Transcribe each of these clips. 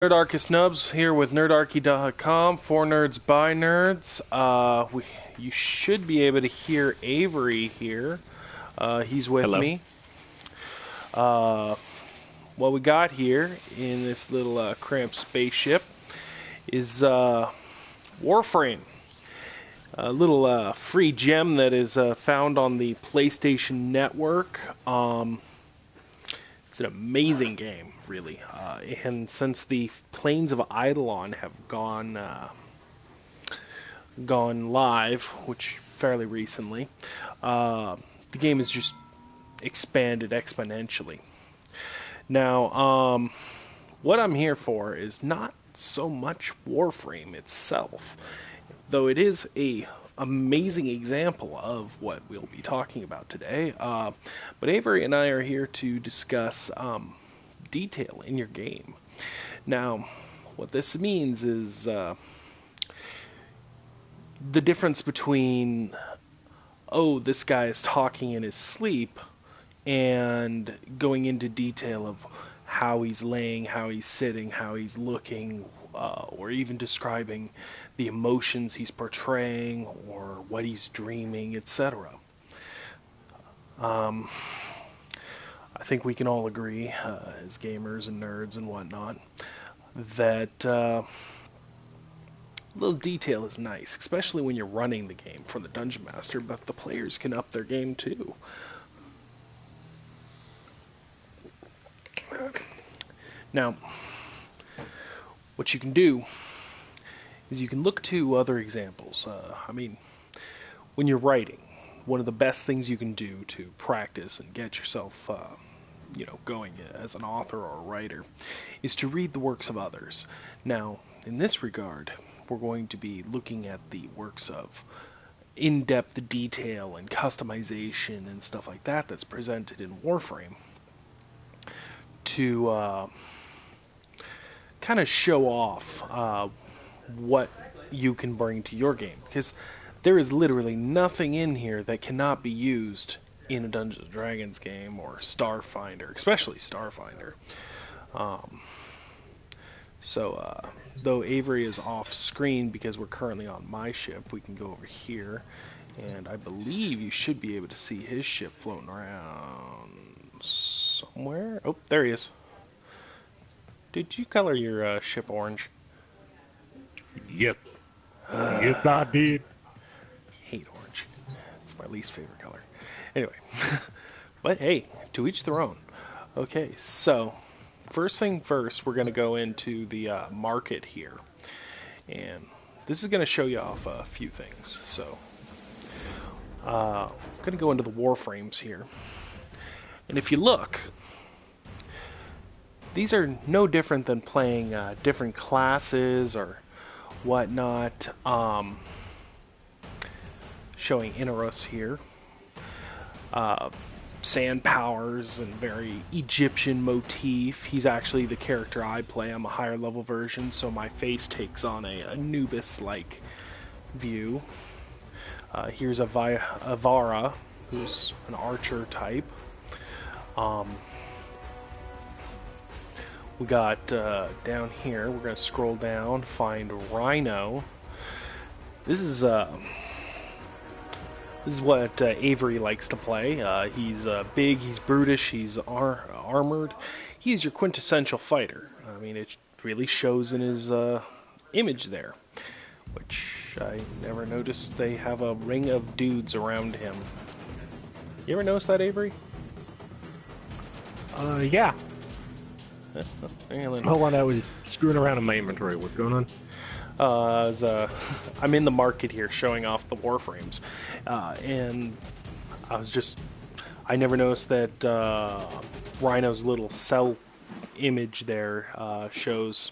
Nerdarchist Nubz here with Nerdarchy.com, for nerds by nerds. You should be able to hear Avery here. He's with Hello. me. What we got here in this little cramped spaceship is Warframe, a little free gem that is found on the PlayStation Network. It's an amazing game, really. And since the Plains of Eidolon have gone live, which fairly recently, the game has just expanded exponentially. Now, what I'm here for is not so much Warframe itself, though it is a amazing example of what we'll be talking about today. But Avery and I are here to discuss detail in your game. Now, what this means is the difference between, oh, this guy is talking in his sleep, and going into detail of how he's laying, how he's sitting, how he's looking, or even describing the emotions he's portraying or what he's dreaming, etc. I think we can all agree, as gamers and nerds and whatnot, that little detail is nice, especially when you're running the game for the Dungeon Master, but the players can up their game too. Now, what you can do is you can look to other examples. When you're writing, one of the best things you can do to practice and get yourself, going as an author or a writer, is to read the works of others. Now, in this regard, we're going to be looking at the works of in-depth detail and customization and stuff like that that's presented in Warframe to kind of show off what you can bring to your game, because there is literally nothing in here that cannot be used in a Dungeons & Dragons game or Starfinder, especially Starfinder. Though Avery is off screen because we're currently on my ship, we can go over here, and I believe you should be able to see his ship floating around somewhere. Oh, there he is. Did you color your ship orange? Yep. Yes, I did. Hate orange. It's my least favorite color. Anyway, but hey, to each their own. Okay, so first thing first, we're going to go into the market here, and this is going to show you off a few things. So, I'm going to go into the Warframes here, and if you look, these are no different than playing different classes or whatnot. Showing Inaros here. Sand powers and very Egyptian motif. He's actually the character I play. I'm a higher level version, so my face takes on a Anubis-like view. Here's Avara, who's an archer type. We got down here, we're going to scroll down, find Rhino. This is what Avery likes to play. He's big, he's brutish, he's armored. He's your quintessential fighter. I mean, it really shows in his image there, which I never noticed they have a ring of dudes around him. You ever notice that, Avery? Yeah. Hang on. Hold on, I was screwing around in my inventory. What's going on? I'm in the market here showing off the Warframes, and I never noticed that Rhino's little cell image there shows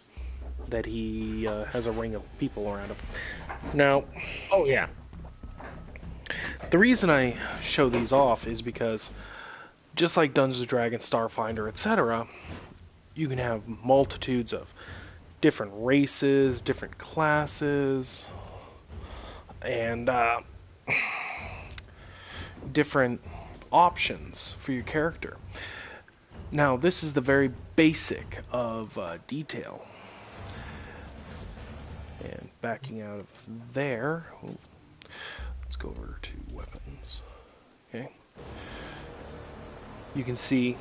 that he has a ring of people around him. Now, Oh, yeah. the reason I show these off is because, just like Dungeons & Dragons, Starfinder, etc., you can have multitudes of different races, different classes, and different options for your character. Now, this is the very basic of detail. And backing out of there, let's go over to weapons. Okay. You can see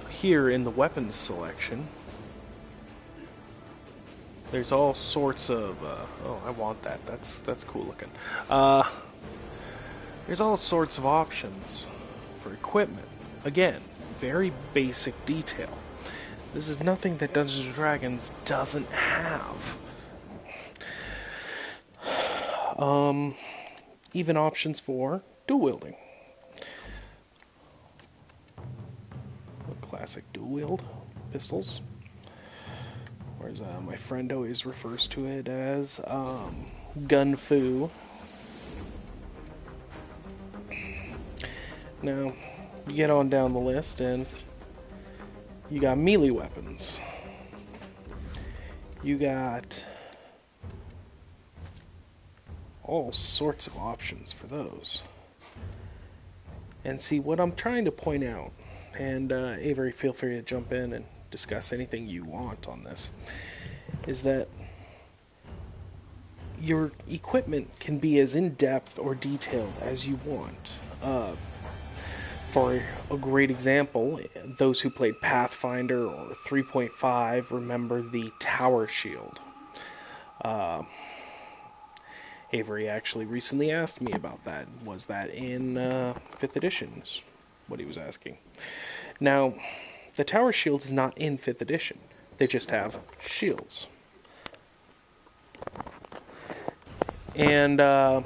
here in the weapons selection, there's all sorts of, oh, I want that. That's cool looking. There's all sorts of options for equipment. Again, very basic detail. This is nothing that Dungeons & Dragons doesn't have. Even options for dual wielding. Classic dual wield pistols. Whereas my friend always refers to it as gun fu. Now, you get on down the list and you got melee weapons. You got all sorts of options for those. And see, what I'm trying to point out, and Avery, feel free to jump in and discuss anything you want on this, is that your equipment can be as in-depth or detailed as you want. For a great example, those who played Pathfinder or 3.5 remember the Tower Shield. Avery actually recently asked me about that. Was that in 5th edition? Is what he was asking. Now, the Tower Shield is not in 5th edition. They just have shields. And the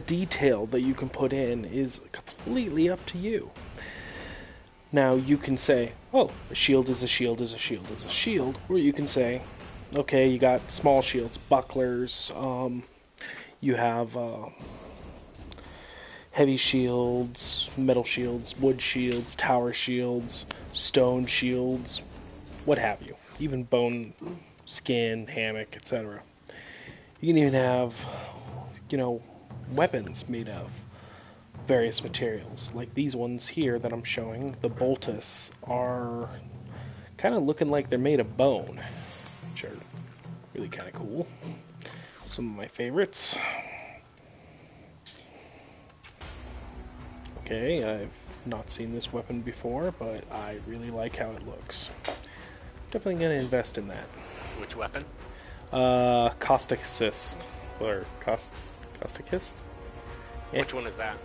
detail that you can put in is completely up to you. Now, you can say, oh, a shield is a shield is a shield is a shield, or you can say, okay, you got small shields, bucklers, you have heavy shields, metal shields, wood shields, tower shields, stone shields, what have you. Even bone, skin, hammock, etc. You can even have, weapons made of various materials. Like these ones here that I'm showing, the boltus, are kind of looking like they're made of bone, which are really kind of cool. Some of my favorites. Okay, I've not seen this weapon before, but I really like how it looks. Definitely going to invest in that. Which weapon? Causticist. Or Causticist? Yeah. Which one is that?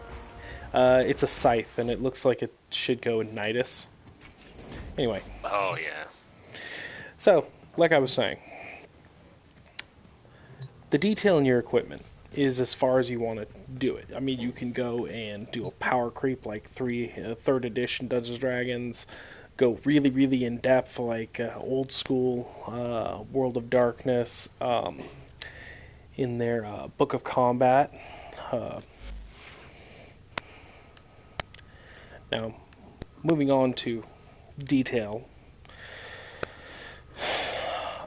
It's a scythe, and it looks like it should go in Nidus. Anyway. Oh, yeah. So, like I was saying, the detail in your equipment is as far as you want to do it. I mean, you can go and do a power creep like 3rd edition Dungeons & Dragons, go really, really in-depth like old school World of Darkness, in their Book of Combat. Now, moving on to detail.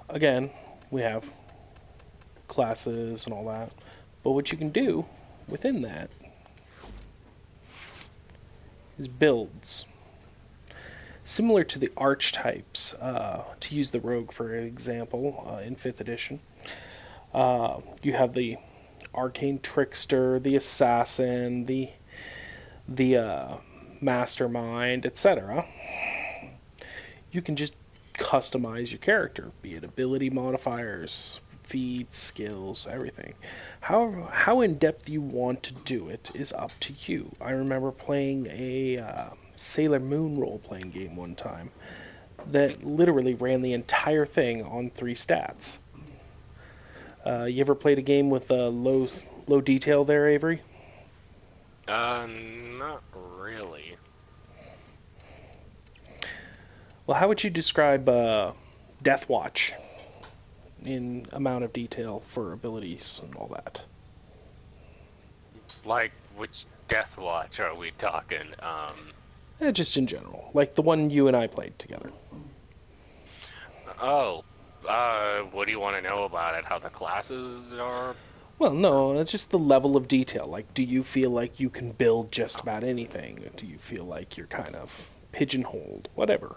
Again, we have classes and all that. But what you can do within that is builds. Similar to the archetypes, to use the rogue for example, in 5th edition, you have the arcane trickster, the assassin, the mastermind, etc. You can just customize your character, be it ability modifiers, feats, skills, everything. How in-depth you want to do it is up to you. I remember playing a Sailor Moon role-playing game one time that literally ran the entire thing on 3 stats. You ever played a game with low detail there, Avery? Not really. Well, how would you describe Death Watch in amount of detail for abilities and all that? Like, which Death Watch are we talking? Just in general. Like the one you and I played together. What do you want to know about it? How the classes are? Well, no, it's just the level of detail. Like, do you feel like you can build just about anything? Or do you feel like you're kind of pigeonholed? Whatever.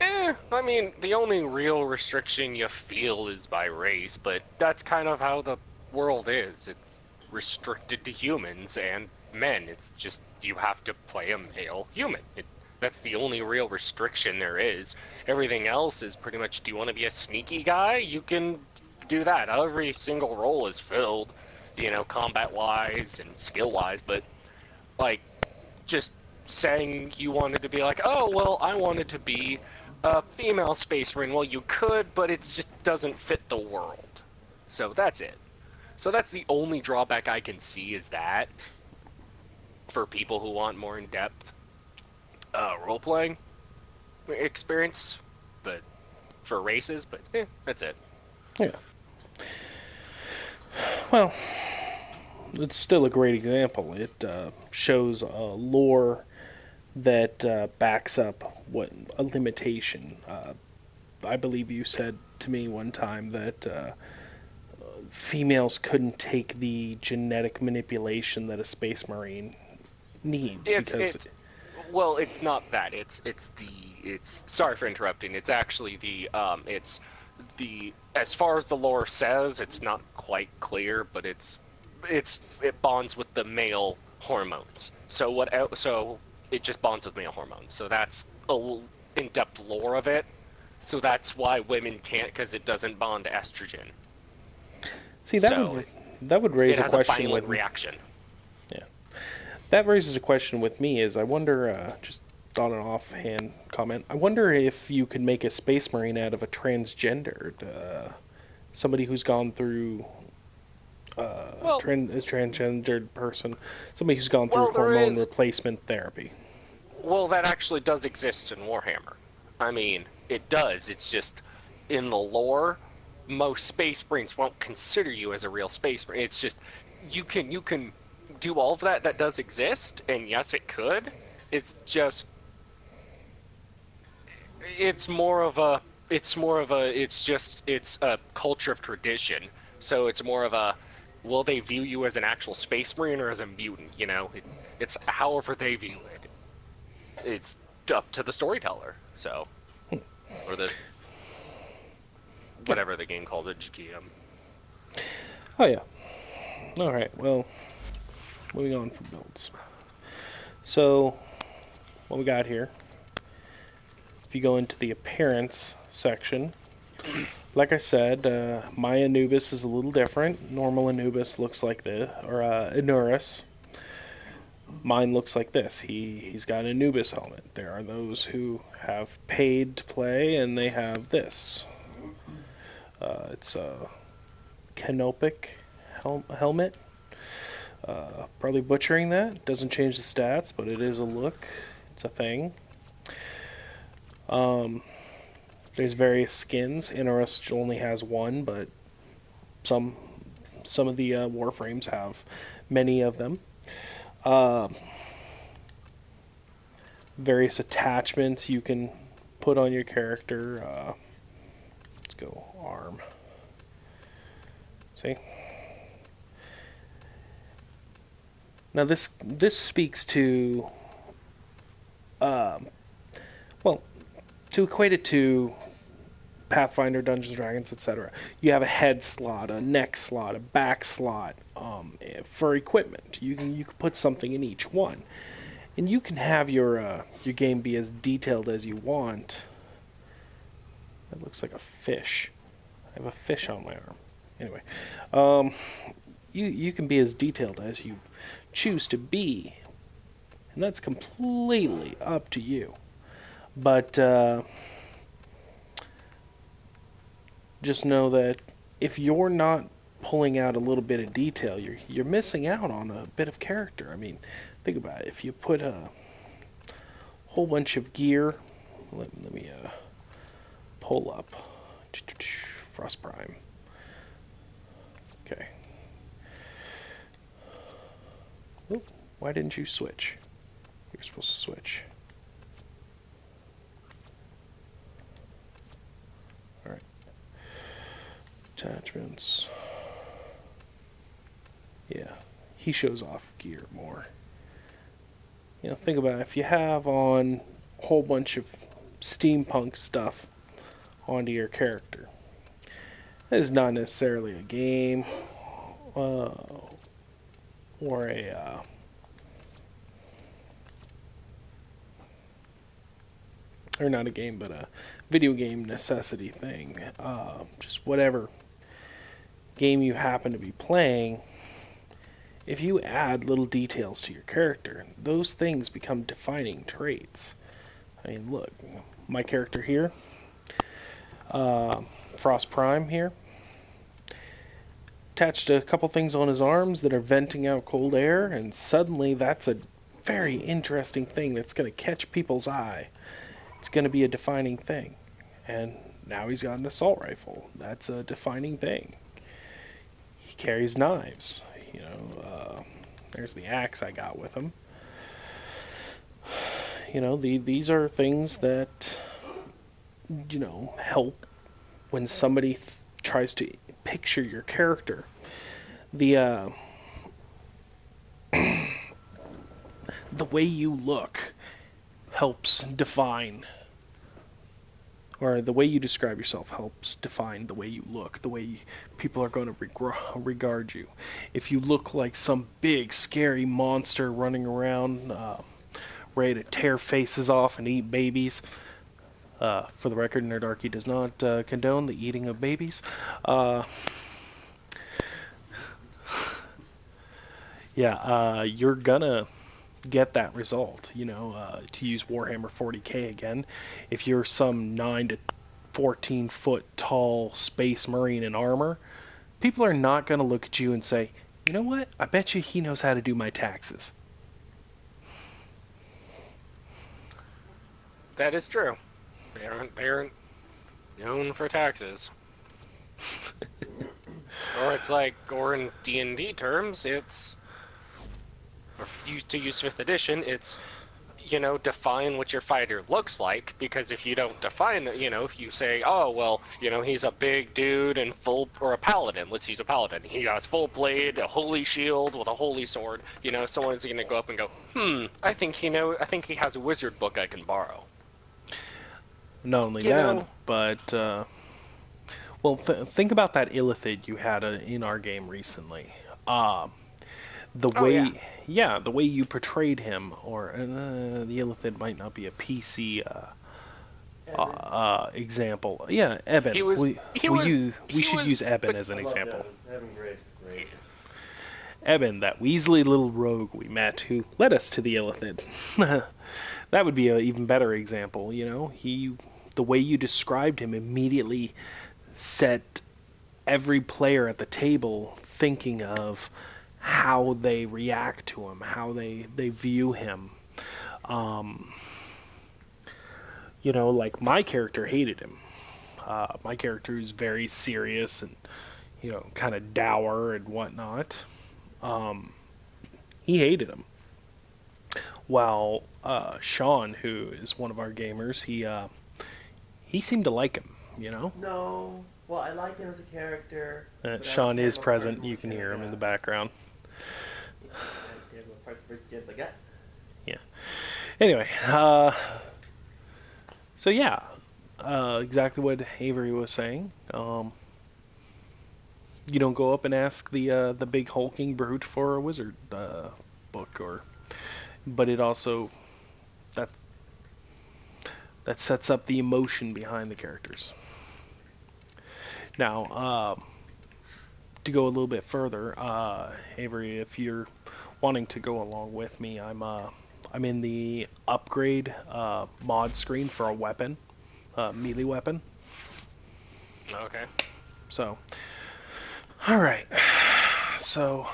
I mean, the only real restriction you feel is by race, but that's kind of how the world is. It's restricted to humans and men. It's just you have to play a male human. That's the only real restriction there is. Everything else is pretty much, do you want to be a sneaky guy? You can do that. Every single role is filled, combat-wise and skill-wise, but, like, just saying you wanted to be like, oh, well, I wanted to be a female space marine. Well, you could, but it just doesn't fit the world. So that's it. So that's the only drawback I can see is that for people who want more in-depth role-playing experience, but for races, but that's it. Yeah. Well, it's still a great example. It shows a lore that backs up what a limitation. I believe you said to me one time that females couldn't take the genetic manipulation that a space marine needs Well, it's not that. It's sorry for interrupting. It's actually it's the as far as the lore says, it's not quite clear, but it bonds with the male hormones. So it just bonds with male hormones. So that's a in-depth lore of it. So that's why women can't, because it doesn't bond to estrogen. See, that would raise a question. It has a violent reaction. Yeah, that raises a question with me. Is I wonder, just on an offhand comment, I wonder if you could make a space marine out of a transgendered, somebody who's gone through a transgendered person, somebody who's gone through hormone replacement therapy. Well, that actually does exist in Warhammer. I mean, it does. It's just in the lore, most space marines won't consider you as a real space marine. It's just you can do all of that. That does exist, and yes, it could. It's just it's a culture of tradition. So it's more of a, will they view you as an actual space marine or as a mutant? It's however they view it. It's up to the storyteller. So, or the whatever the game called it, GM. Oh yeah. All right. Well, moving on from builds. So, what we got here? If you go into the appearance section, like I said, my Anubis is a little different. Normal Anubis looks like this, or Anurus. Mine looks like this. He's got an Anubis helmet. There are those who have paid to play, and they have this. It's a canopic helmet. Probably butchering that. Doesn't change the stats, but it is a look. It's a thing. There's various skins. Inarus only has one, but some of the Warframes have many of them. Various attachments you can put on your character. Let's go arm. See? Now this speaks to to equate it to Pathfinder, Dungeons & Dragons, etc. You have a head slot, a neck slot, a back slot for equipment. You can put something in each one, and you can have your game be as detailed as you want. That looks like a fish. I have a fish on my arm. Anyway, you can be as detailed as you choose to be, and that's completely up to you. But just know that if you're not pulling out a little bit of detail, you're missing out on a bit of character. I mean, think about it. If you put a whole bunch of gear, let me pull up Frost Prime. Okay. Oop, why didn't you switch? You're supposed to switch. Alright. Attachments. Yeah, he shows off gear more. Think about it. If you have on a whole bunch of steampunk stuff onto your character, that is not necessarily a game or or not a game, but a video game necessity thing. Just whatever game you happen to be playing, if you add little details to your character, those things become defining traits. I mean, look, my character here, Frost Prime here, attached a couple things on his arms that are venting out cold air, and suddenly that's a very interesting thing that's going to catch people's eye. It's going to be a defining thing. And now he's got an assault rifle. That's a defining thing. He carries knives. There's the axe I got with him. These are things that, help when somebody tries to picture your character. The the way you look helps define, or the way you describe yourself helps define the way you look, the way people are going to regard you. If you look like some big, scary monster running around, ready to tear faces off and eat babies, for the record, Nerdarchy does not condone the eating of babies. You're gonna get that result. To use Warhammer 40k again, if you're some 9 to 14 foot tall space marine in armor, people are not going to look at you and say, you know what, I bet you he knows how to do my taxes. That is true. They aren't known for taxes. Or in D&D terms, it's, to use 5th edition, it's, define what your fighter looks like, because if you don't define it, if you say, oh, well, he's a big dude and or a paladin, let's use a paladin, he has full blade, a holy shield with a holy sword, someone's going to go up and go, I think he has a wizard book I can borrow. Not only that, but, think about that Illithid you had in our game recently. The way you portrayed him, or the Illithid might not be a PC example. Yeah, Eben. We should use Eben as an example. Eben Gray's great. Eben, that Weasley little rogue we met who led us to the Illithid. That would be an even better example. The way you described him immediately set every player at the table thinking of how they react to him, how they view him. Like my character hated him. My character is very serious and, kind of dour and whatnot. He hated him. While Sean, who is one of our gamers, he seemed to like him, No. Well, I like him as a character. Sean is present. You can hear him in the background. Yeah. Anyway, exactly what Avery was saying. You don't go up and ask the big hulking brute for a wizard book, but it also that sets up the emotion behind the characters. Now, to go a little bit further, Avery, if you're wanting to go along with me, I'm in the upgrade mod screen for a weapon, melee weapon. Okay. So, all right. So,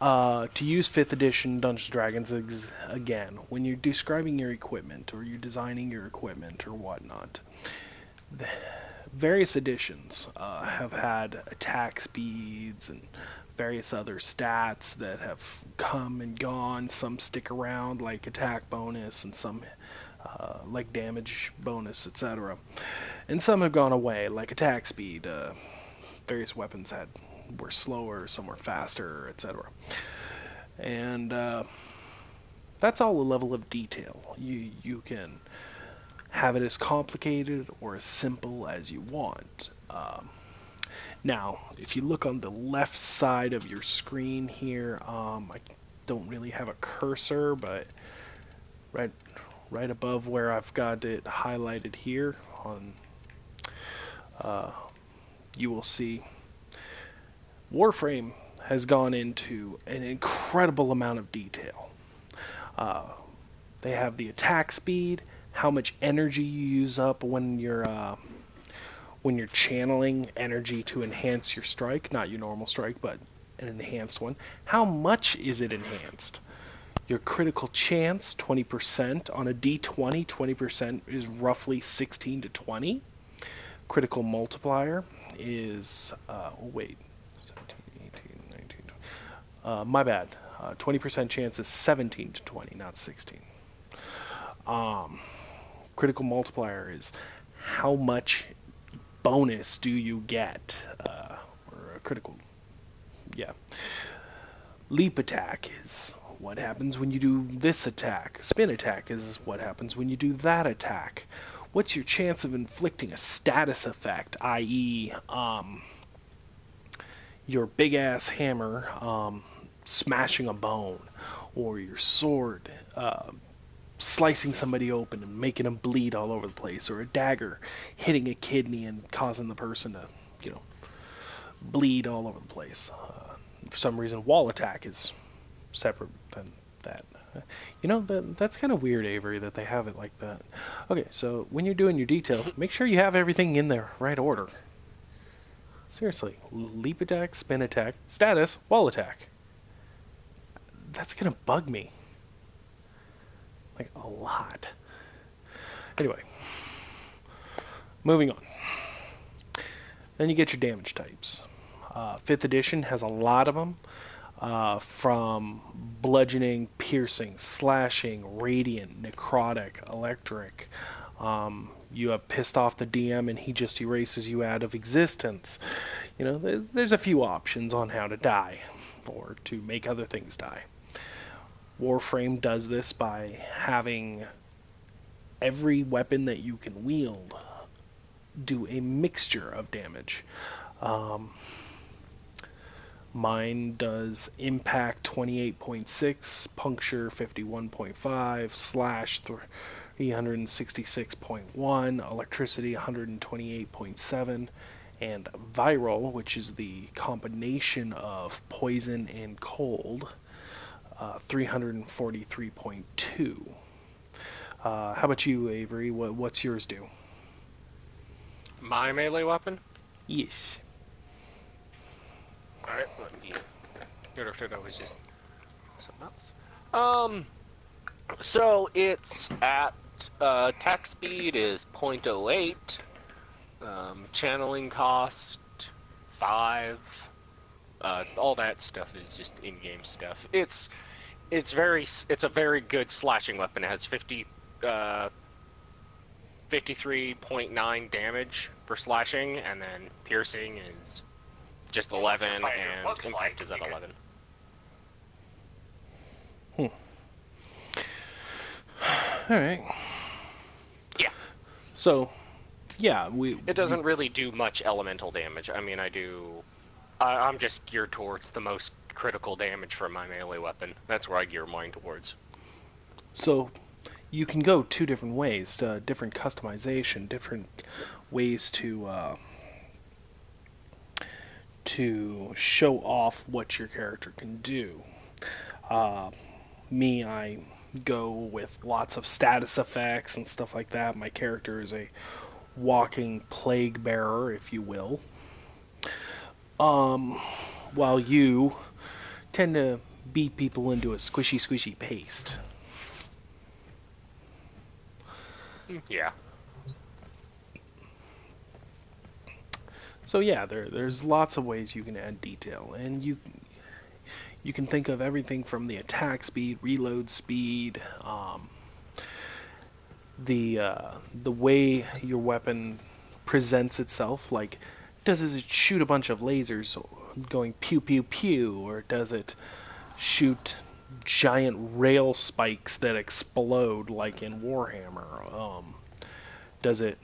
to use 5th edition Dungeons & Dragons again, when you're describing your equipment or you're designing your equipment or whatnot, the various editions have had attack speeds and various other stats that have come and gone. Some stick around, like attack bonus, and some like damage bonus, etc. And some have gone away, like attack speed. Various weapons had were slower, some were faster, etc. And that's all a level of detail. You can have it as complicated or as simple as you want. Now, if you look on the left side of your screen here, I don't really have a cursor, but right above where I've got it highlighted here, you will see Warframe has gone into an incredible amount of detail. They have the attack speed, how much energy you use up when you're channeling energy to enhance your strike, not your normal strike, but an enhanced one. How much is it enhanced? Your critical chance, 20% on a D20, 20% is roughly 16 to 20. Critical multiplier is, 17, 18, 19, 20. My bad. 20% chance is 17 to 20, not 16. Critical multiplier is how much bonus do you get, or a critical, yeah. Leap attack is what happens when you do this attack. Spin attack is what happens when you do that attack. What's your chance of inflicting a status effect, i.e., your big ass hammer smashing a bone, or your sword slicing somebody open and making them bleed all over the place, or a dagger hitting a kidney and causing the person to, bleed all over the place. For some reason, wall attack is separate than that. That's kind of weird, Avery, that they have it like that. Okay, so when you're doing your detail, make sure you have everything in the right order. Seriously, leap attack, spin attack, status, wall attack. That's gonna bug me. Like, a lot. Anyway, moving on. Then you get your damage types. 5th edition has a lot of them. From bludgeoning, piercing, slashing, radiant, necrotic, electric. You have pissed off the DM and he just erases you out of existence. There's a few options on how to die, or to make other things die. Warframe does this by having every weapon that you can wield do a mixture of damage. Mine does impact 28.6, puncture 51.5, slash 366.1, electricity 128.7, and viral, which is the combination of poison and cold, 343.2. How about you, Avery? What's yours do? My melee weapon? Yes. Alright, let me get after that was just something else. So it's at attack speed is 0.08, channeling cost 5, all that stuff is just in-game stuff. It's a very good slashing weapon. It has 53.9 damage for slashing, and then piercing is just 11, and impact is at 11. Alright. Yeah. So, yeah, it doesn't really do much elemental damage. I mean, I'm just geared towards the most critical damage for my melee weapon. That's where I gear mine towards. So, you can go 2 different ways, different customization, different ways to show off what your character can do. I go with lots of status effects and stuff like that. My character is a walking plague bearer, if you will. While you tend to beat people into a squishy paste. Yeah. So yeah, there's lots of ways you can add detail, and you can think of everything from the attack speed, reload speed, the way your weapon presents itself. Like, does it shoot a bunch of lasers going pew pew pew, or does it shoot giant rail spikes that explode like in Warhammer? Does it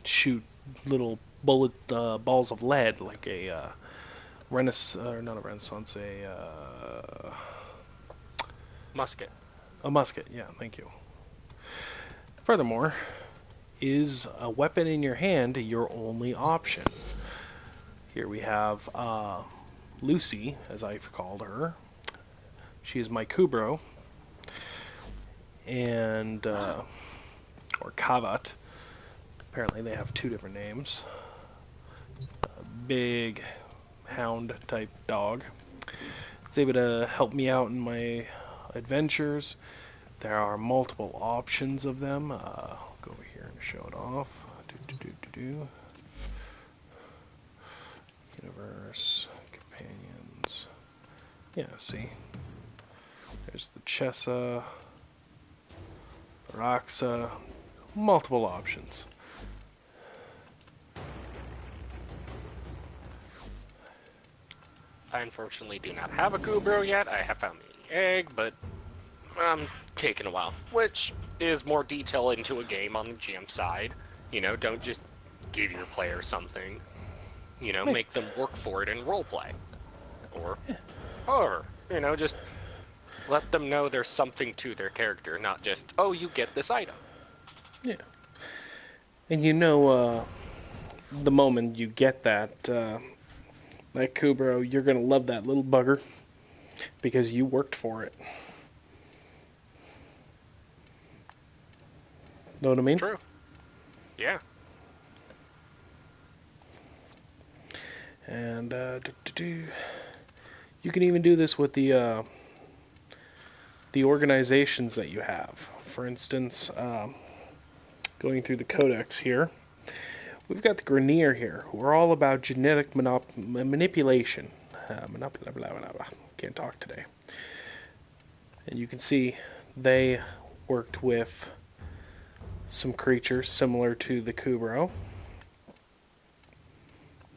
shoot little bullet balls of lead like a not a Renaissance, Musket. a musket? Yeah, thank you. Furthermore, is a weapon in your hand your only option? Here we have Lucy, as I've called her. She is my Kubro, and or Kavat. Apparently, they have two different names. A big hound type dog. It's able to help me out in my adventures. There are multiple options of them. I'll go over here and show it off. Universe, companions. Yeah, see? There's the Chessa, the Raxa, multiple options. I unfortunately do not have a Kubro yet. I have found the egg, but I'm taking a while. Which is more detail into a game on the GM side. You know, don't just give your player something. You know, make them work for it in roleplay. Or, you know, just let them know there's something to their character, not just, oh, you get this item. Yeah. And you know, the moment you get that Kubro, you're going to love that little bugger because you worked for it. Know what I mean? True. Yeah. And you can even do this with the organizations that you have. For instance, going through the codex here, we've got the Grenier here, who are all about genetic manipulation. Can't talk today. And you can see they worked with some creatures similar to the Kubro.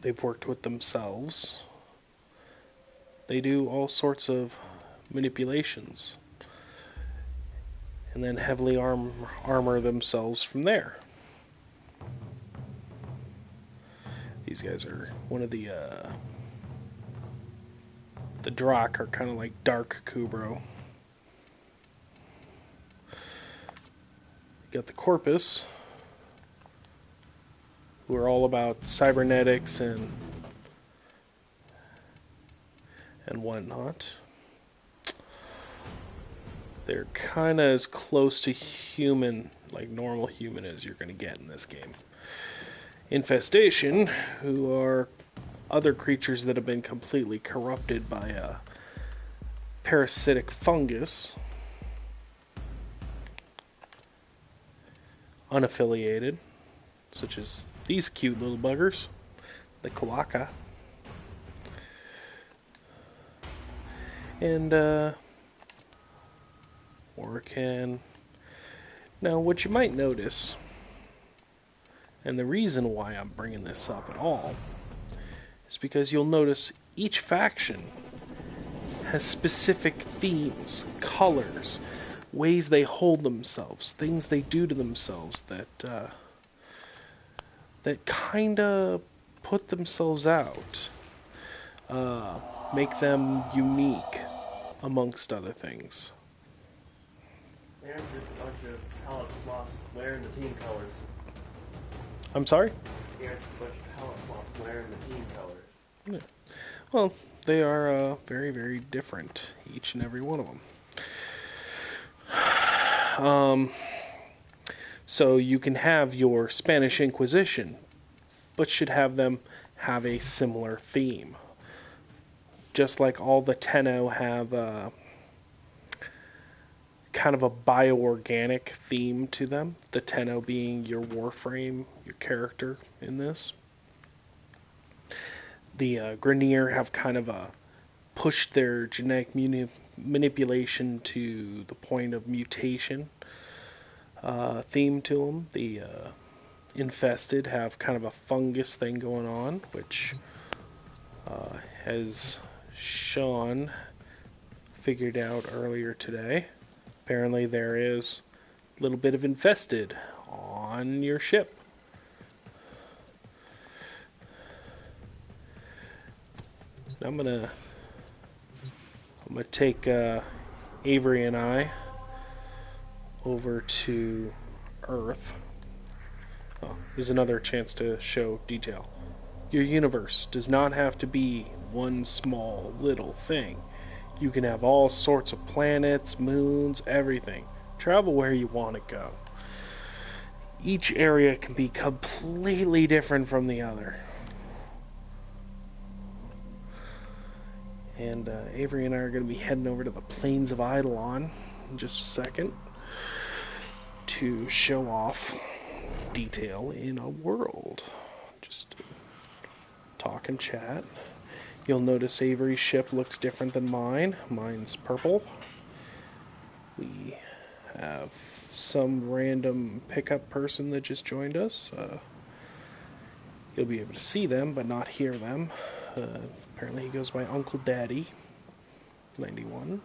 They've worked with themselves. They do all sorts of manipulations. And then heavily armor themselves from there. These guys are one of the Drakh are kind of like dark Kubro. You got the Corpus, who are all about cybernetics and whatnot. They're kind of as close to human, like normal human, as you're going to get in this game. Infestation, who are other creatures that have been completely corrupted by a parasitic fungus. Unaffiliated, such as these cute little buggers, the Kawaka. And Orkan. Now, what you might notice, and the reason why I'm bringing this up at all, is because you'll notice each faction has specific themes, colors, ways they hold themselves, things they do to themselves that kind of put themselves out, make them unique amongst other things. There's just a bunch of palette slots wearing the team colors. I'm sorry? There's a bunch of palette slots wearing the team colors. Yeah. Well, they are very, very different, each and every one of them. So you can have your Spanish Inquisition, but should have them have a similar theme. Just like all the Tenno have kind of a bioorganic theme to them. The Tenno being your Warframe, your character in this. The Grenier have kind of pushed their genetic manipulation to the point of mutation theme to them. The Infested have kind of a fungus thing going on, which as Sean figured out earlier today, apparently there is a little bit of infested on your ship. I'm gonna take Avery and I over to Earth. Oh, there's another chance to show detail. Your universe does not have to be one small little thing. You can have all sorts of planets, moons, everything. Travel where you want to go. Each area can be completely different from the other. And Avery and I are going to be heading over to the Plains of Eidolon in just a second to show off detail in a world. Just talk and chat. You'll notice Avery's ship looks different than mine. Mine's purple. We have some random pickup person that just joined us. You'll be able to see them, but not hear them. Apparently he goes by Uncle Daddy 91.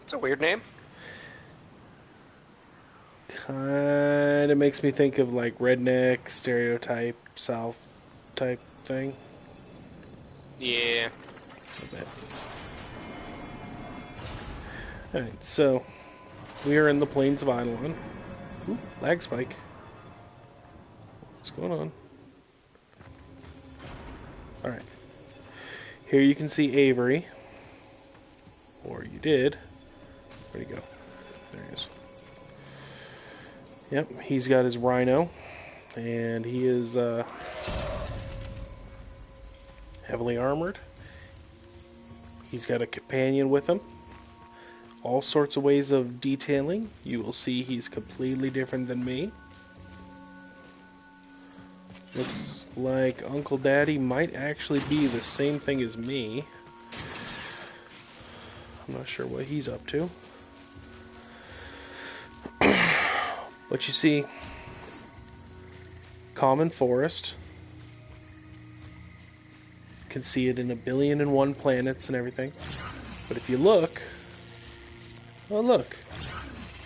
It's a weird name. Kinda makes me think of like redneck, stereotype, South type thing. Yeah. A bit. Alright, so we are in the Plains of Eidolon. Ooh, lag spike. What's going on? Alright. Here you can see Avery. Or you did. Where'd he go? There he is. Yep, he's got his rhino. And he is heavily armored. He's got a companion with him. All sorts of ways of detailing. You will see he's completely different than me. Looks like Uncle Daddy might actually be the same thing as me. I'm not sure what he's up to. But you see, common forest. You can see it in 1,000,000,001 planets and everything. But if you look, oh look,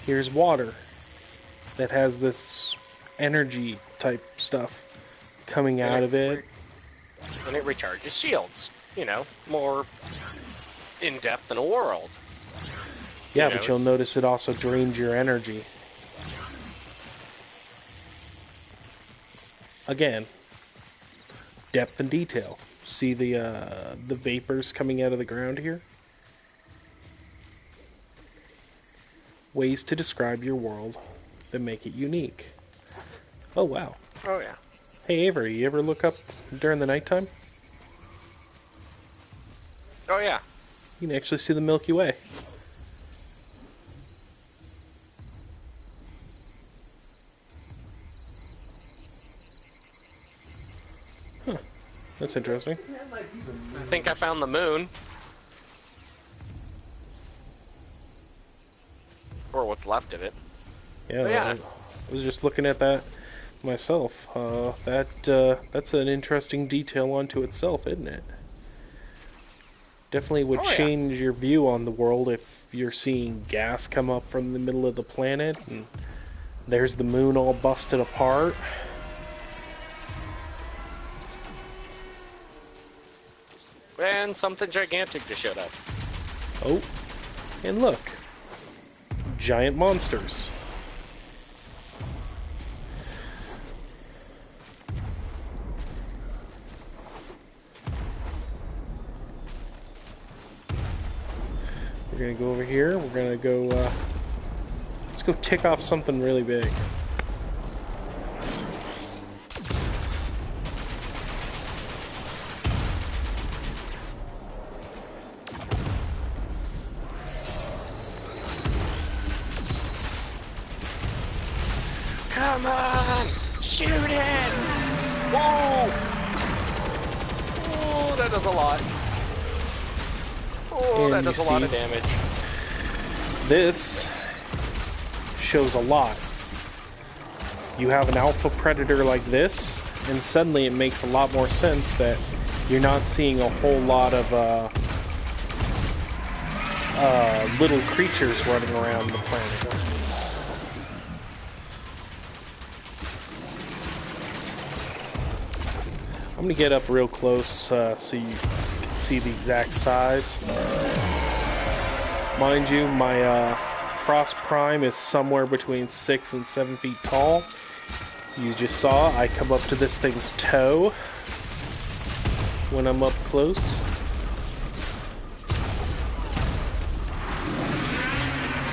here's water that has this energy type stuff coming out of it. And it recharges shields. You know, more in depth in a world. Yeah, You know, but you'll notice it also drains your energy. Again, depth and detail. See the vapors coming out of the ground here? Ways to describe your world that make it unique. Oh, wow. Oh, yeah. Hey, Avery, you ever look up during the nighttime? Oh, yeah. You can actually see the Milky Way. Huh. That's interesting. I think I found the moon. Or what's left of it. Yeah, Oh, yeah. I was just looking at that myself. That's an interesting detail unto itself, isn't it? Definitely would Oh, yeah. change your view on the world if you're seeing gas come up from the middle of the planet and there's the moon all busted apart. And something gigantic just showed up. Oh, and look. Giant monsters. We're gonna go over here. We're gonna go, let's go tick off something really big. Come on! Shoot it! Whoa! Oh, that does a lot. Oh, And that does you a lot of see- damage. This shows a lot. You have an alpha predator like this, and suddenly it makes a lot more sense that you're not seeing a whole lot of little creatures running around the planet. I'm gonna get up real close so you can see the exact size. Mind you, my Frost Prime is somewhere between 6 and 7 feet tall. You just saw I come up to this thing's toe when I'm up close.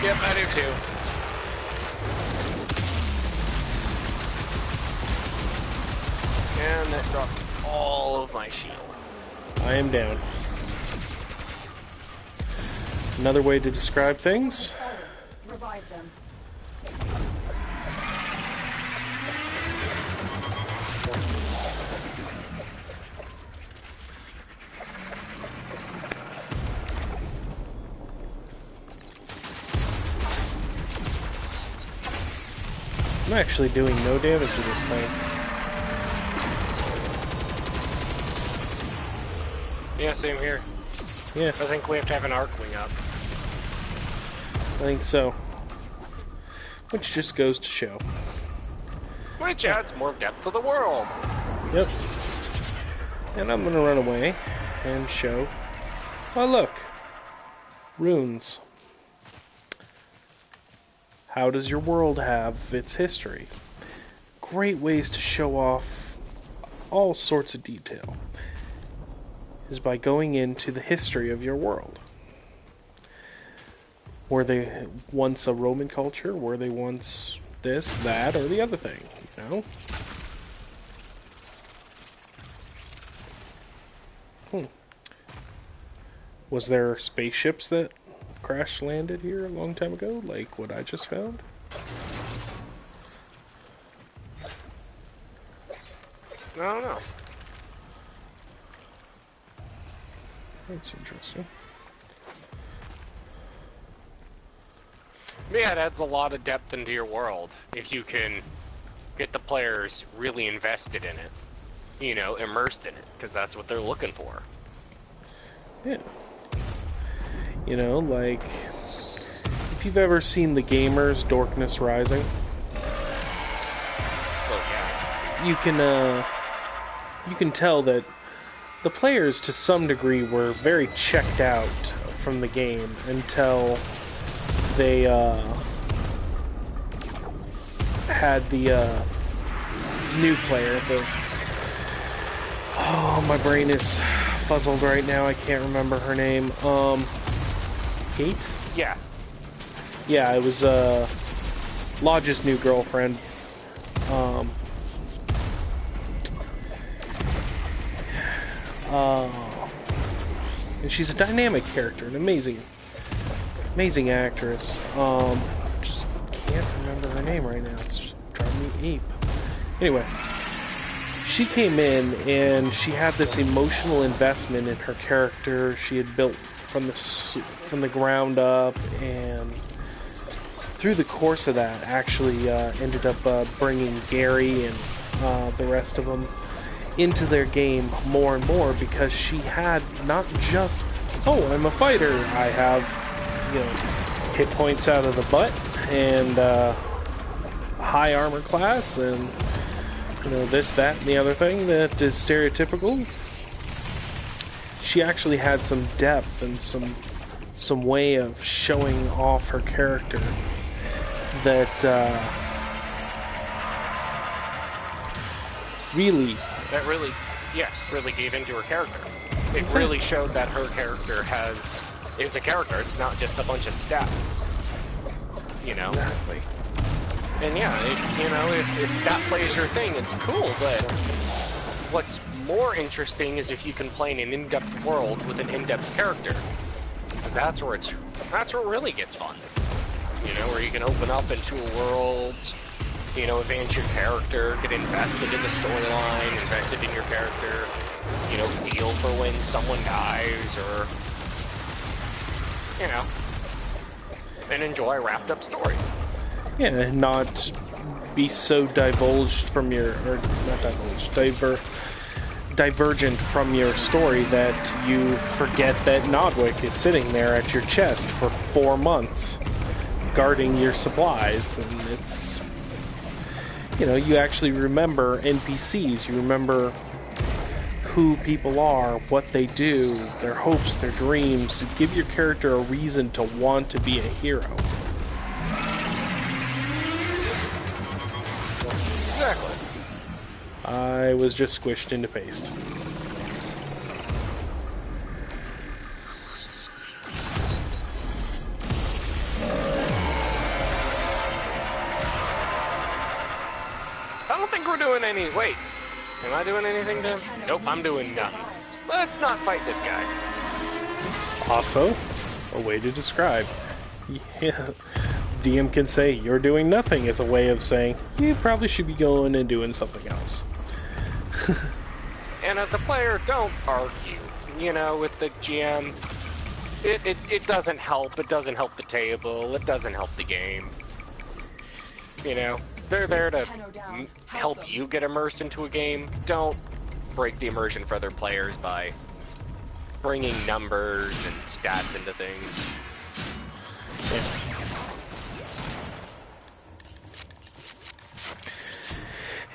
Yep, I do too. And that dropped all of my shield. I am down. Another way to describe things. Revive them. I'm actually doing no damage to this thing. Yeah, same here. Yeah, I think we have to have an Arcwing up. I think so. Which just goes to show. Which adds more depth to the world. Yep. And I'm gonna run away and show. Oh look! Runes. How does your world have its history? Great ways to show off all sorts of detail is by going into the history of your world. Were they once a Roman culture? Were they once this, that, or the other thing? You know? Was there spaceships that crash landed here a long time ago, like what I just found? I don't know. That's interesting. Yeah, it adds a lot of depth into your world if you can get the players really invested in it. You know, immersed in it, because that's what they're looking for. Yeah. You know, like, if you've ever seen The Gamers, Darkness Rising, Oh yeah. you can tell that the players, to some degree, were very checked out from the game until they had the new player. Oh, my brain is fuzzled right now. I can't remember her name. Kate? Yeah. Yeah, it was Lodge's new girlfriend. And she's a dynamic character, an amazing actress. Just can't remember her name right now. It's just driving me ape. Anyway, she came in and she had this emotional investment in her character. She had built from the ground up, and through the course of that, actually ended up bringing Gary and the rest of them into their game more and more, because she had not just, oh, I'm a fighter, I have, you know, hit points out of the butt and high armor class and, you know, this, that, and the other thing that is stereotypical. She actually had some depth and some way of showing off her character that really gave into her character. It really showed that her character is a character. It's not just a bunch of stats. You know? Exactly. And yeah, if stat play is your thing, it's cool, but what's more interesting is if you can play in an in-depth world with an in-depth character. Because that's where it really gets fun. You know, where you can open up into a world, you know, advance your character, get invested in the storyline, invested in your character, you know, feel for when someone dies, or, you know, and enjoy a wrapped up story. Yeah, not be so divulged from your, or not divulged, divergent from your story that you forget that Nodwick is sitting there at your chest for 4 months, guarding your supplies, and it's, you know, you actually remember NPCs, you remember who people are, what they do, their hopes, their dreams. Give your character a reason to want to be a hero. Exactly. I was just squished into paste. I don't think we're doing any... Wait. Am I doing anything to... Nope, I'm doing nothing. Let's not fight this guy. Also, a way to describe. Yeah. DM can say, you're doing nothing, as a way of saying, you probably should be going and doing something else. And as a player, don't argue, you know, with the GM. It doesn't help. It doesn't help the table. It doesn't help the game. You know, they're there to help you get immersed into a game. Don't break the immersion for other players by bringing numbers and stats into things. Yeah.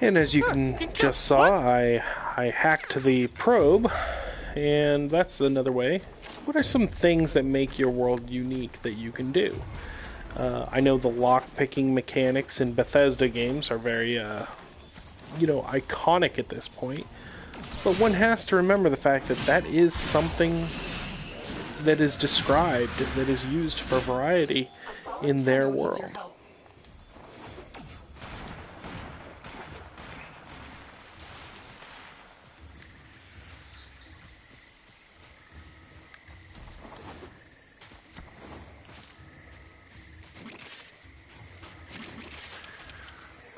And as you can just saw, I hacked the probe, and that's another way. What are some things that make your world unique that you can do? I know the lock-picking mechanics in Bethesda games are very, you know, iconic at this point. But one has to remember the fact that that is something that is described, that is used for variety in their world.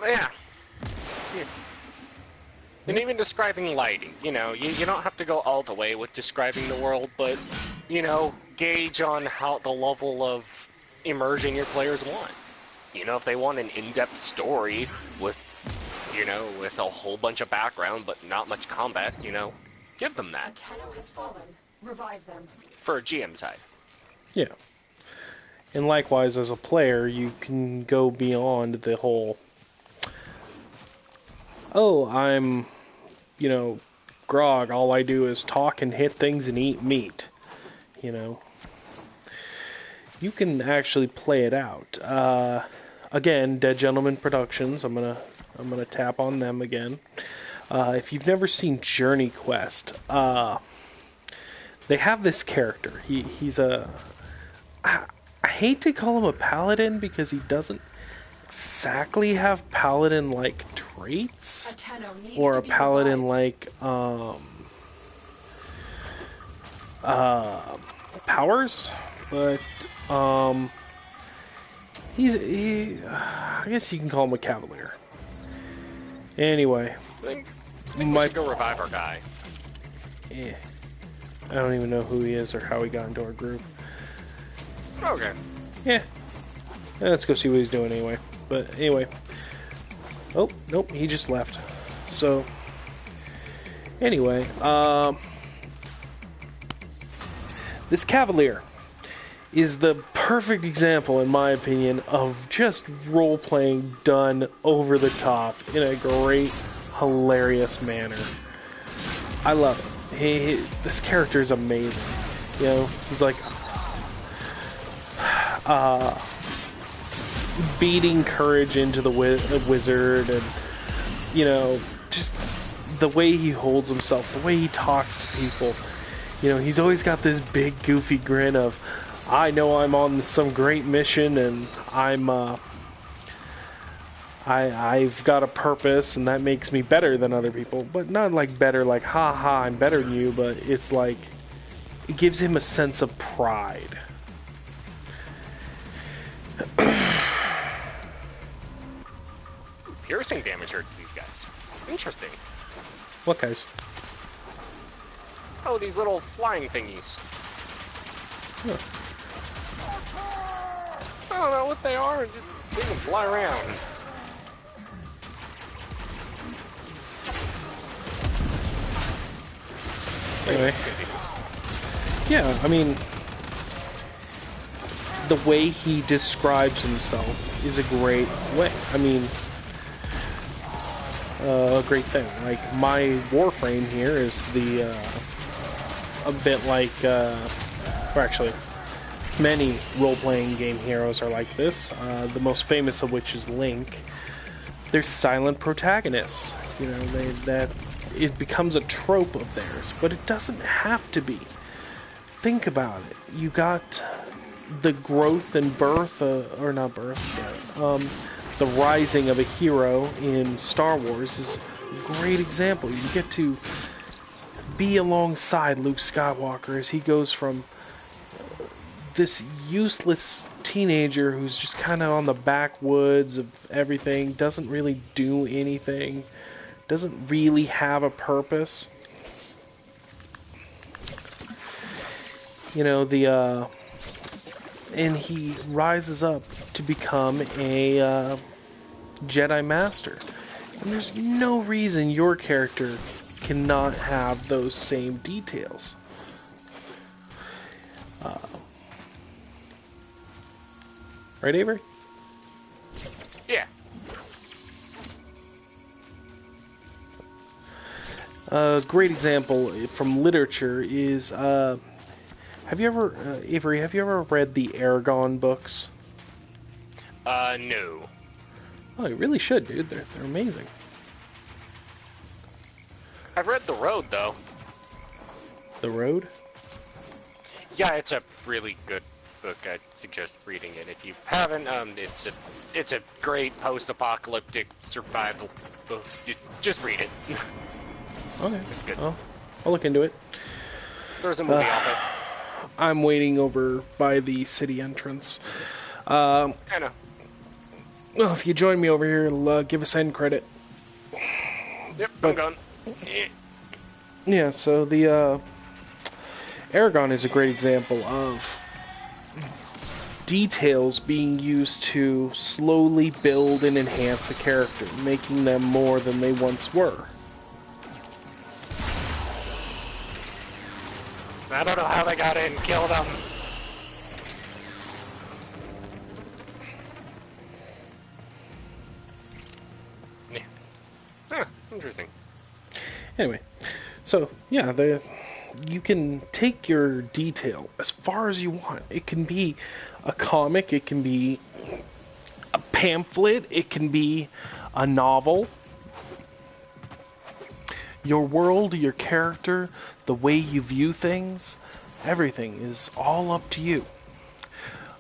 Yeah. And even describing lighting, you know, you don't have to go all the way with describing the world, but, you know, gauge on how the level of immersion your players want. You know, if they want an in-depth story with, you know, with a whole bunch of background but not much combat, you know, give them that. Tenno has fallen. Revive them. For a GM side. Yeah. And likewise, as a player, you can go beyond the whole, oh, I'm, you know, Grog, all I do is talk and hit things and eat meat. You know. You can actually play it out. Again, Dead Gentleman Productions, I'm gonna tap on them again. If you've never seen Journey Quest, they have this character. He's a... I hate to call him a paladin because he doesn't exactly have paladin-like traits, or a paladin-like powers, but I guess you can call him a cavalier. Anyway, I think we should go revive our guy. I don't even know who he is or how he got into our group. Okay. Yeah. Let's go see what he's doing anyway. But anyway. Oh, nope, he just left. So, anyway, this Cavalier is the perfect example, in my opinion, of just role-playing done over the top in a great, hilarious manner. I love it. This character is amazing. You know, he's like beating courage into the wizard, and, you know, just the way he holds himself, the way he talks to people. You know, he's always got this big goofy grin of, I know I'm on some great mission, and I've got a purpose, and that makes me better than other people. But not like better, like, ha ha, I'm better than you, but it's like, it gives him a sense of pride. Piercing damage hurts these guys. Interesting. What guys? Oh, these little flying thingies. Huh. I don't know what they are, just see them fly around. Anyway. Yeah, I mean, the way he describes himself is a great way. I mean, a great thing. Like, my Warframe here is a bit like, or actually, many role-playing game heroes are like this. The most famous of which is Link. They're silent protagonists. You know, it becomes a trope of theirs, but it doesn't have to be. Think about it. You got the growth and birth, or not birth, but, the rising of a hero in Star Wars is a great example. You get to be alongside Luke Skywalker as he goes from this useless teenager who's just kind of on the backwoods of everything, doesn't really do anything, doesn't really have a purpose. You know, and he rises up to become a Jedi Master. And there's no reason your character cannot have those same details. Right, Avery? Yeah. A great example from literature is, have you ever, Avery, have you ever read the Aragon books? No. Oh, you really should, dude. They're amazing. I've read The Road, though. The Road? Yeah, it's a really good book. I'd suggest reading it if you haven't. It's a great post-apocalyptic survival book. Just read it. Okay. It's good. Well, I'll look into it. There's a movie of it. I'm waiting over by the city entrance. I know. Well, if you join me over here, it'll give us end credit. Yep, I'm going. Yeah. Yeah, so the Aragon is a great example of details being used to slowly build and enhance a character, making them more than they once were. I don't know how they got in and killed them. Yeah. Huh, interesting. Anyway, so yeah, you can take your detail as far as you want. It can be a comic, it can be a pamphlet, it can be a novel. Your world, your character, the way you view things, everything is all up to you.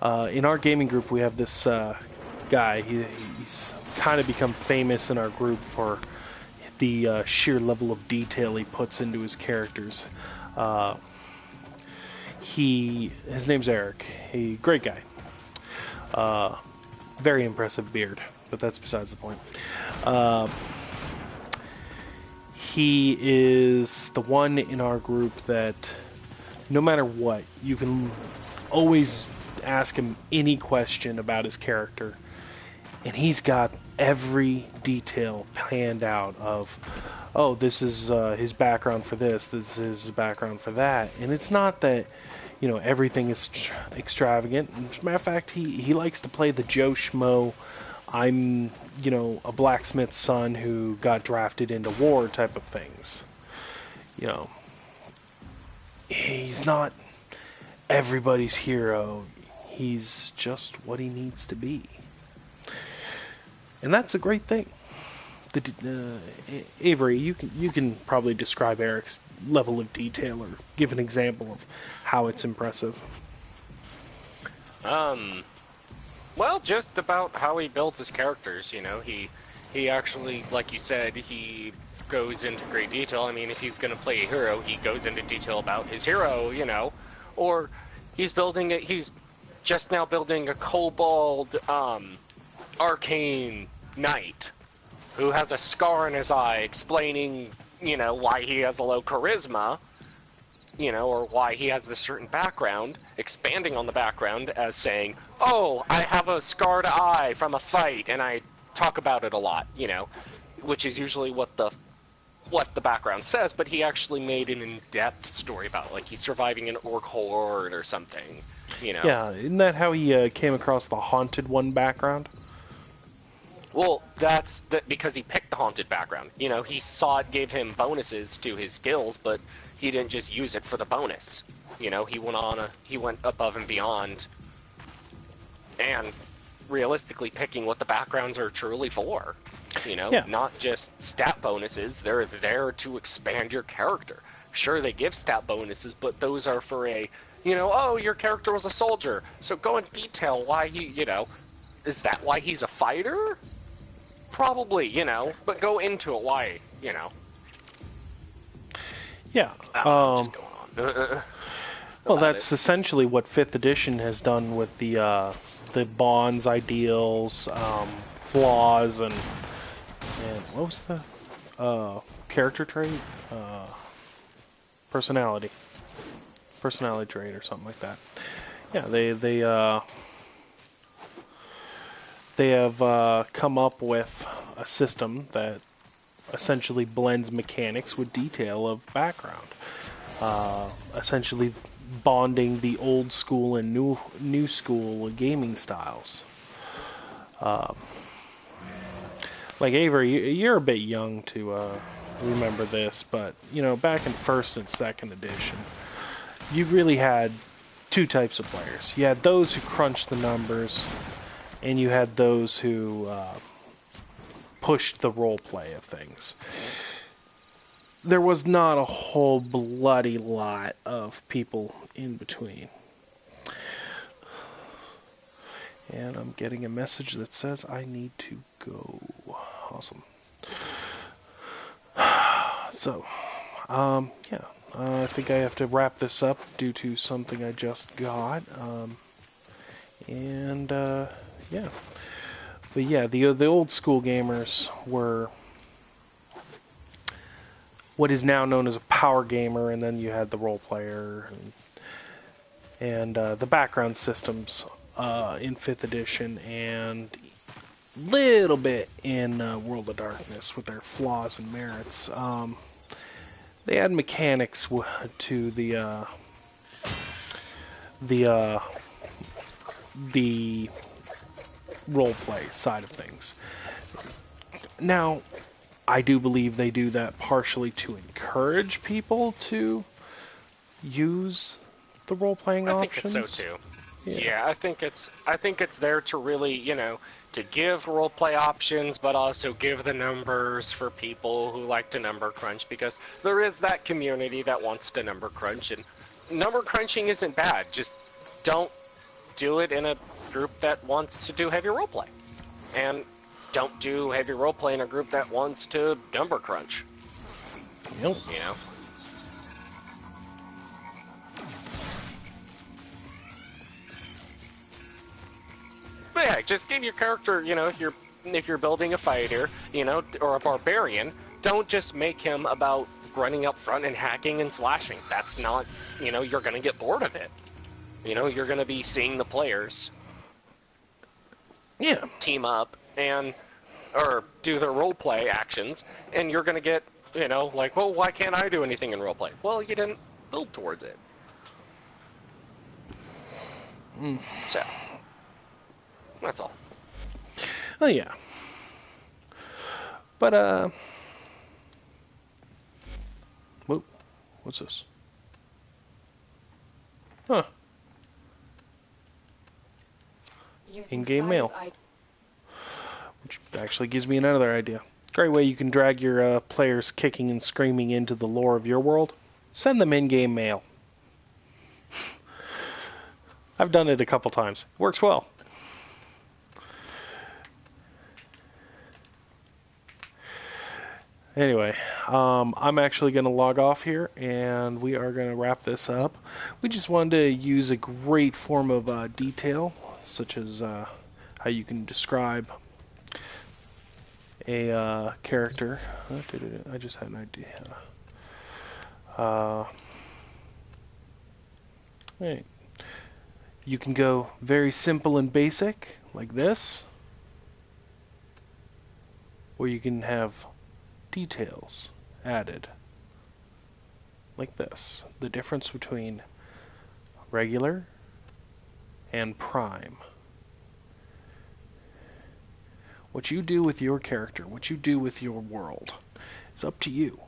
In our gaming group, we have this guy. He's kind of become famous in our group for the sheer level of detail he puts into his characters. His name's Eric. A great guy. Very impressive beard, but that's besides the point. He is the one in our group that no matter what, you can always ask him any question about his character, and he's got every detail planned out of, oh, this is his background for this is his background for that. And it's not that, you know, everything is extravagant. As a matter of fact, he likes to play the Joe Schmo, I'm, you know, a blacksmith's son who got drafted into war type of things. You know, he's not everybody's hero. He's just what he needs to be. And that's a great thing. Avery, you can probably describe Eric's level of detail or give an example of how it's impressive. Well, just about how he builds his characters, you know. He actually, like you said, he goes into great detail. I mean, if he's going to play a hero, he goes into detail about his hero, you know. Or he's just now building a kobold, arcane knight who has a scar in his eye explaining, you know, why he has a low charisma, you know, or why he has this certain background, expanding on the background as saying, oh, I have a scarred eye from a fight, and I talk about it a lot, you know, which is usually what the what the background says, but he actually made an in-depth story about it. Like he's surviving an orc horde or something, you know. Yeah, isn't that how he came across the haunted one background? Well, that's because he picked the haunted background. You know, he saw it gave him bonuses to his skills, but he didn't just use it for the bonus. You know, he went above and beyond, and realistically picking what the backgrounds are truly for. You know, Yeah. not just stat bonuses. They're there to expand your character. Sure, they give stat bonuses, but those are for oh, your character was a soldier, so go into detail why is that why he's a fighter? Probably, but go into it why, Yeah. Just going on. Well, that's essentially what 5th edition has done with the bonds, ideals, flaws, and what was the character trait? Personality trait or something like that. Yeah, they have come up with a system that essentially blends mechanics with detail of background. Essentially bonding the old school and new school gaming styles. Like Avery, you're a bit young to remember this, but back in 1st and 2nd edition, you really had two types of players. You had those who crunched the numbers, and you had those who pushed the role play of things. There was not a whole bloody lot of people in between. And I'm getting a message that says I need to go. Awesome. So, yeah. I think I have to wrap this up due to something I just got. Yeah. But yeah, the old school gamers were what is now known as a power gamer, and then you had the role player and the background systems in 5th edition, and little bit in World of Darkness with their flaws and merits. They add mechanics to the role play side of things. Now, I do believe they do that partially to encourage people to use the role playing options. I think it's so too. Yeah, I think it's there to really, to give roleplay options, but also give the numbers for people who like to number crunch, because there is that community that wants to number crunch, and number crunching isn't bad. Just don't do it in a group that wants to do heavy roleplay, and don't do heavy roleplay in a group that wants to number crunch. Yep. But yeah, just give your character, if you're building a fighter, or a barbarian, don't just make him about running up front and hacking and slashing. That's not, you're going to get bored of it. You're going to be seeing the players team up or do their roleplay actions, and you're going to get, like, well, why can't I do anything in roleplay? Well, you didn't build towards it. So, that's all. Oh, yeah. But, whoa, what's this? Huh. In-game mail. Which actually gives me another idea. Great way you can drag your players kicking and screaming into the lore of your world. Send them in-game mail. I've done it a couple times. Works well. Anyway, I'm actually going to log off here, and we are going to wrap this up. We just wanted to use a great form of detail, such as how you can describe a character. I just had an idea. Right. You can go very simple and basic, like this, or you can have details added. Like this. The difference between regular and prime. What you do with your character, what you do with your world, is up to you.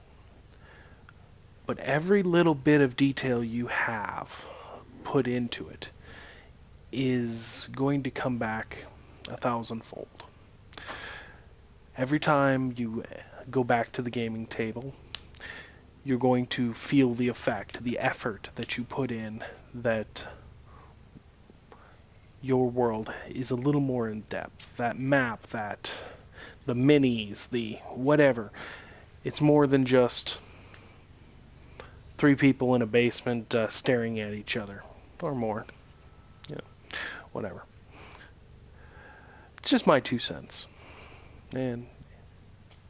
But every little bit of detail you have put into it is going to come back 1,000-fold. Every time you go back to the gaming table, you're going to feel the effect, the effort that you put in, that your world is a little more in depth. That map, the minis, the whatever. It's more than just 3 people in a basement staring at each other, or more. You know, whatever. It's just my 2 cents. And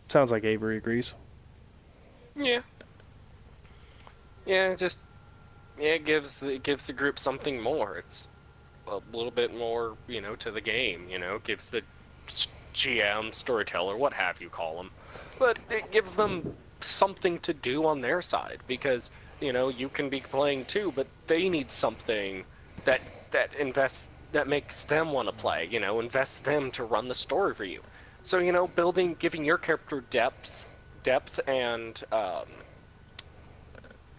sounds like Avery agrees. Yeah. Yeah, it gives the group something more. It's a little bit more, to the game. Gives the GM, storyteller, what have you call them, but it gives them something to do on their side, because you can be playing too, but they need something that makes them want to play. Invests them to run the story for you. So giving your character depth and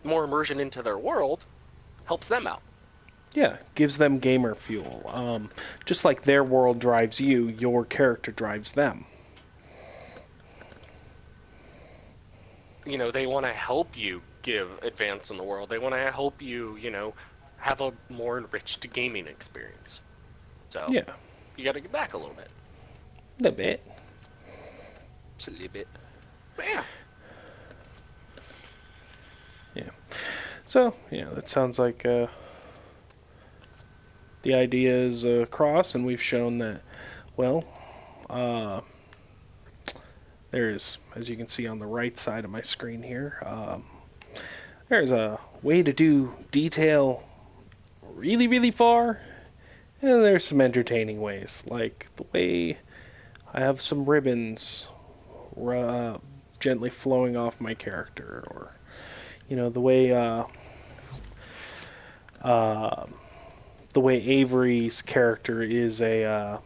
more immersion into their world helps them out. Yeah, gives them gamer fuel. Just like their world drives you, your character drives them. They want to help you advance in the world. They want to help you, have a more enriched gaming experience. So yeah, you got to get back a little bit. A little bit. Just a little bit. But yeah. Yeah. So, yeah, that sounds like the idea is across, and we've shown that, well, there's, as you can see on the right side of my screen here, there's a way to do detail really, really far, and there's some entertaining ways, like the way I have some ribbons gently flowing off my character, or the way Avery's character is a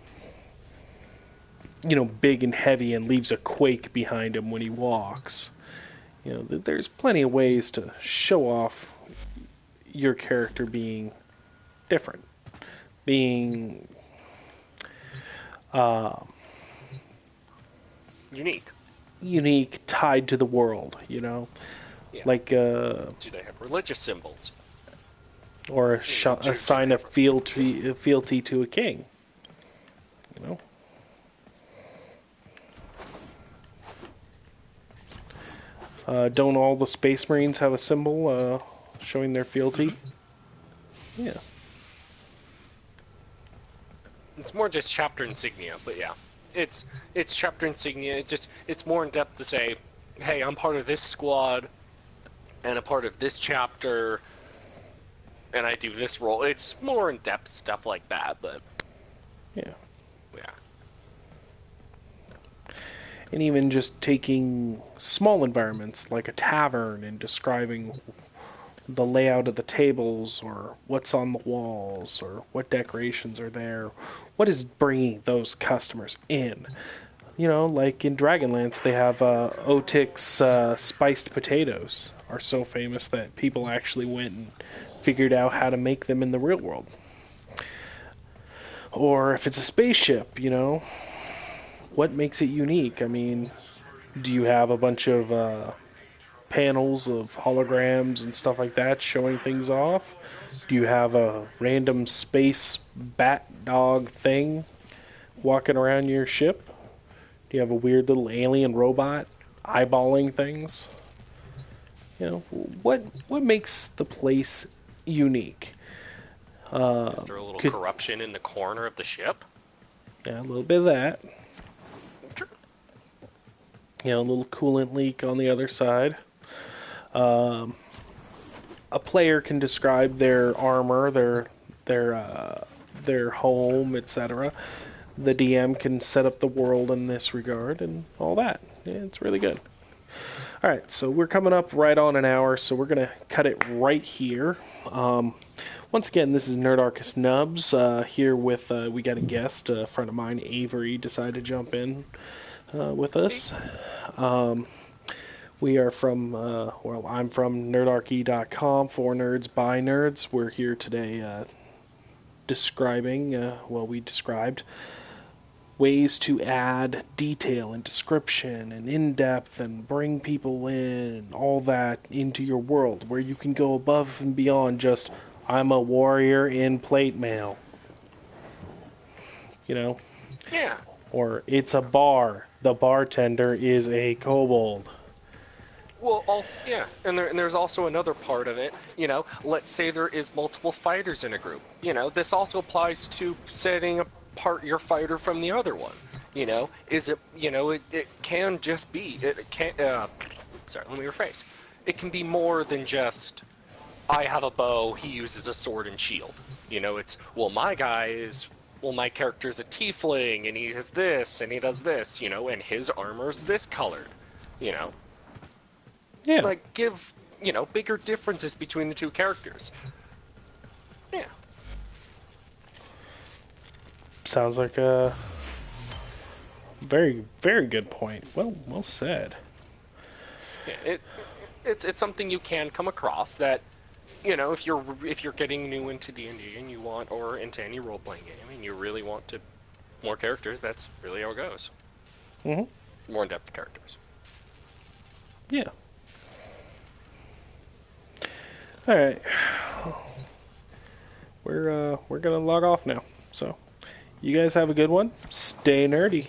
big and heavy and leaves a quake behind him when he walks. There's plenty of ways to show off your character being different, being unique, tied to the world. Yeah. Like do they have religious symbols? Or a sign of fealty to a king. Don't all the Space Marines have a symbol showing their fealty? Yeah. It's more just chapter insignia, but yeah. It's chapter insignia. It's more in depth to say, hey, I'm part of this squad and a part of this chapter, and I do this role. It's more in depth stuff like that, but yeah. And even just taking small environments like a tavern and describing the layout of the tables, or what's on the walls, or what decorations are there, what is bringing those customers in. Like in Dragonlance, they have Otik's spiced potatoes are so famous that people actually went and figured out how to make them in the real world. Or if it's a spaceship, what makes it unique? I mean, do you have a bunch of panels of holograms and stuff like that showing things off? Do you have a random space bat dog thing walking around your ship? Do you have a weird little alien robot eyeballing things? What makes the place unique? Is there a little corruption in the corner of the ship? Yeah, a little bit of that. Sure. A little coolant leak on the other side. A player can describe their armor, their home, etc. The DM can set up the world in this regard and all that. Yeah, it's really good. All right, so we're coming up right on an hour, so we're going to cut it right here. Once again, this is Nerdarchist Nubz here with, we got a guest, a friend of mine, Avery, decided to jump in with us. We are from, well, I'm from nerdarchy.com, for nerds, by nerds. We're here today describing, we described ways to add detail and description and in-depth and bring people in and all that into your world, where you can go above and beyond just, I'm a warrior in plate mail. You know? Yeah. Or it's a bar. The bartender is a kobold. Well, also, yeah, and there's also another part of it. You know, let's say there is multiple fighters in a group. You know, this also applies to setting apart your fighter from the other one. You know, is it? You know, it can just be. It can. Sorry, let me rephrase. It can be more than just, I have a bow. He uses a sword and shield. You know, it's, well, my character's a tiefling, and he has this, and he does this. You know, and his armor's this colored. You know. Yeah. Like, give, you know, bigger differences between the two characters. Yeah. Sounds like a very, very good point. Well said. Yeah, it's something you can come across that, you know, if you're getting new into D&D and you want, or into any role-playing game, and you really want to more characters, that's really how it goes. Mm-hmm. More in-depth characters. Yeah. All right, we're gonna log off now. So, you guys have a good one. Stay nerdy.